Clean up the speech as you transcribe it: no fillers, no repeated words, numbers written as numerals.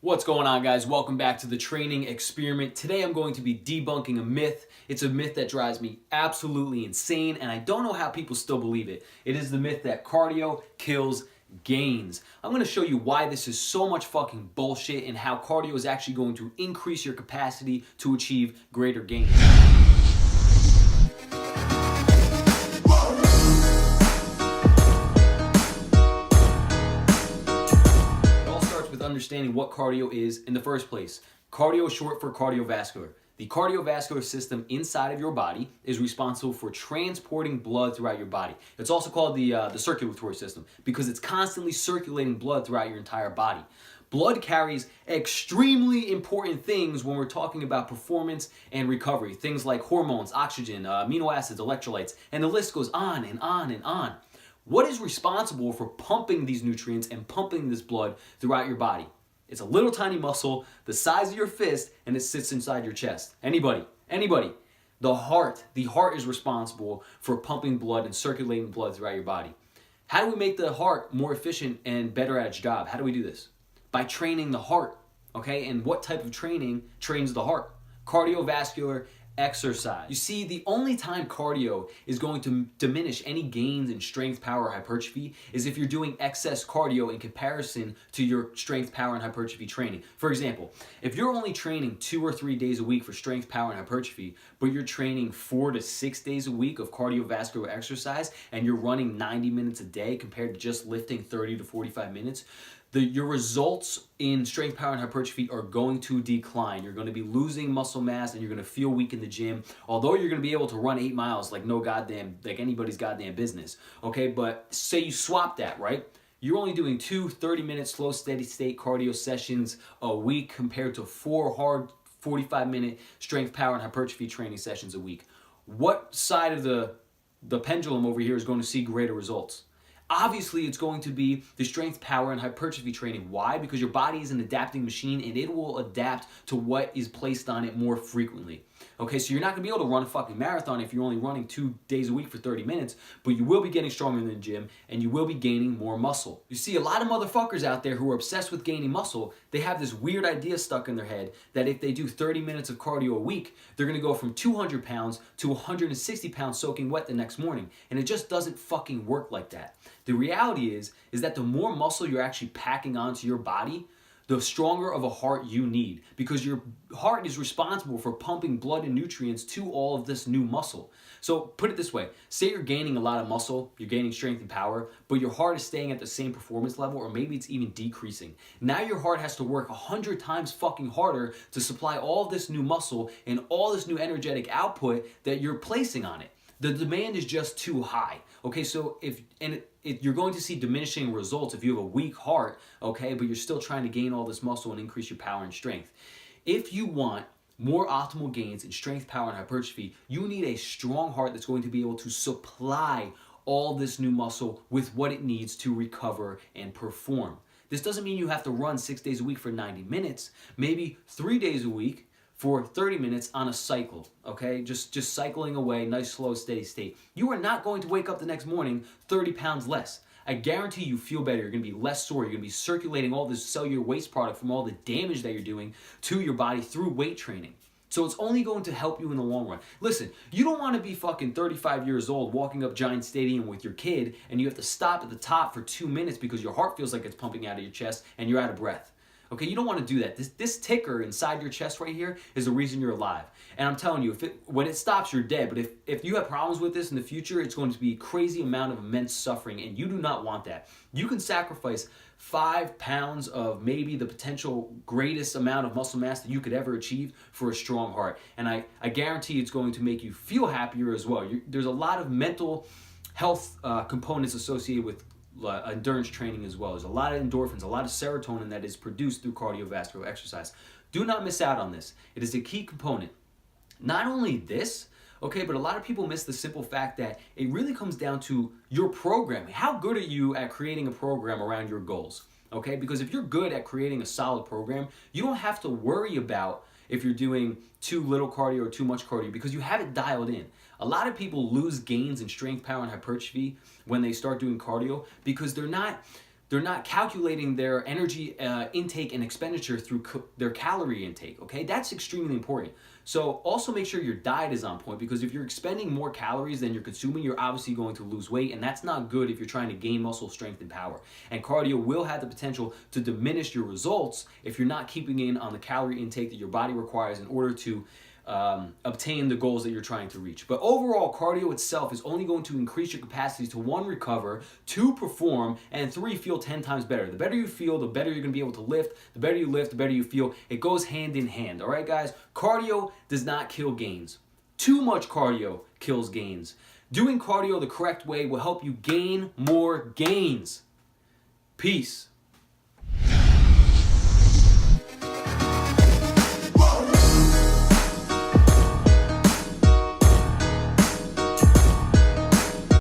What's going on, guys? Welcome back to the Training Experiment. Today I'm going to be debunking a myth. It's a myth that drives me absolutely insane, and I don't know how people still believe it. It is the myth that cardio kills gains. I'm going to show you why this is so much fucking bullshit and how cardio is actually going to increase your capacity to achieve greater gains. Understanding what cardio is in the first place. Cardio is short for cardiovascular. The cardiovascular system inside of your body is responsible for transporting blood throughout your body. It's also called the circulatory system because it's constantly circulating blood throughout your entire body. Blood carries extremely important things when we're talking about performance and recovery. Things like hormones, oxygen, amino acids, electrolytes, and the list goes on and on and on. What is responsible for pumping these nutrients and pumping this blood throughout your body? It's a little tiny muscle the size of your fist, and it sits inside your chest. Anybody. The heart is responsible for pumping blood and circulating blood throughout your body. How do we make the heart more efficient and better at its job? How do we do this? By training the heart, okay? And what type of training trains the heart? Cardiovascular exercise. You see, the only time cardio is going to diminish any gains in strength, power, hypertrophy is if you're doing excess cardio in comparison to your strength, power, and hypertrophy training. For example, if you're only training 2 or 3 days a week for strength, power, and hypertrophy, but you're training 4 to 6 days a week of cardiovascular exercise and you're running 90 minutes a day compared to just lifting 30 to 45 minutes, your results in strength, power, and hypertrophy are going to decline. You're going to be losing muscle mass and you're going to feel weak in the gym. Although you're going to be able to run 8 miles like anybody's goddamn business. Okay, but say you swap that, right? You're only doing 2 30-minute slow steady state cardio sessions a week compared to 4 hard 45-minute strength, power, and hypertrophy training sessions a week. What side of the pendulum over here is going to see greater results? Obviously, it's going to be the strength, power, and hypertrophy training. Why? Because your body is an adapting machine and it will adapt to what is placed on it more frequently. Okay, so you're not going to be able to run a fucking marathon if you're only running 2 days a week for 30 minutes, but you will be getting stronger in the gym and you will be gaining more muscle. You see, a lot of motherfuckers out there who are obsessed with gaining muscle, they have this weird idea stuck in their head that if they do 30 minutes of cardio a week, they're going to go from 200 pounds to 160 pounds soaking wet the next morning. And it just doesn't fucking work like that. The reality is that the more muscle you're actually packing onto your body, the stronger of a heart you need, because your heart is responsible for pumping blood and nutrients to all of this new muscle. So put it this way, say you're gaining a lot of muscle, you're gaining strength and power, but your heart is staying at the same performance level, or maybe it's even decreasing. Now your heart has to work 100 times fucking harder to supply all this new muscle and all this new energetic output that you're placing on it. The demand is just too high. Okay, so if you're going to see diminishing results if you have a weak heart, okay, but you're still trying to gain all this muscle and increase your power and strength. If you want more optimal gains in strength, power, and hypertrophy, you need a strong heart that's going to be able to supply all this new muscle with what it needs to recover and perform. This doesn't mean you have to run 6 days a week for 90 minutes, maybe 3 days a week for 30 minutes on a cycle, okay? Just cycling away, nice, slow, steady state. You are not going to wake up the next morning 30 pounds less. I guarantee you feel better. You're going to be less sore. You're going to be circulating all this cellular waste product from all the damage that you're doing to your body through weight training. So it's only going to help you in the long run. Listen, you don't want to be fucking 35 years old walking up Giant Stadium with your kid and you have to stop at the top for 2 minutes because your heart feels like it's pumping out of your chest and you're out of breath. Okay, you don't want to do that. This ticker inside your chest right here is the reason you're alive. And I'm telling you, when it stops, you're dead. But if you have problems with this in the future, it's going to be a crazy amount of immense suffering, and you do not want that. You can sacrifice 5 pounds of maybe the potential greatest amount of muscle mass that you could ever achieve for a strong heart. And I guarantee it's going to make you feel happier as well. There's a lot of mental health components associated with endurance training as well. There's a lot of endorphins, a lot of serotonin that is produced through cardiovascular exercise. Do not miss out on this. It is a key component. Not only this, okay, but a lot of people miss the simple fact that it really comes down to your programming. How good are you at creating a program around your goals? Okay, because if you're good at creating a solid program, you don't have to worry about if you're doing too little cardio or too much cardio because you have it dialed in. A lot of people lose gains in strength, power, and hypertrophy when they start doing cardio because they're not they're not calculating their energy intake and expenditure through their calorie intake, okay? That's extremely important. So also make sure your diet is on point, because if you're expending more calories than you're consuming, you're obviously going to lose weight, and that's not good if you're trying to gain muscle strength and power. And cardio will have the potential to diminish your results if you're not keeping in on the calorie intake that your body requires in order to obtain the goals that you're trying to reach. But overall, cardio itself is only going to increase your capacities to 1, recover, 2, perform, and 3, feel 10 times better. The better you feel, the better you're going to be able to lift. The better you lift, the better you feel. It goes hand in hand. All right, guys? Cardio does not kill gains. Too much cardio kills gains. Doing cardio the correct way will help you gain more gains. Peace.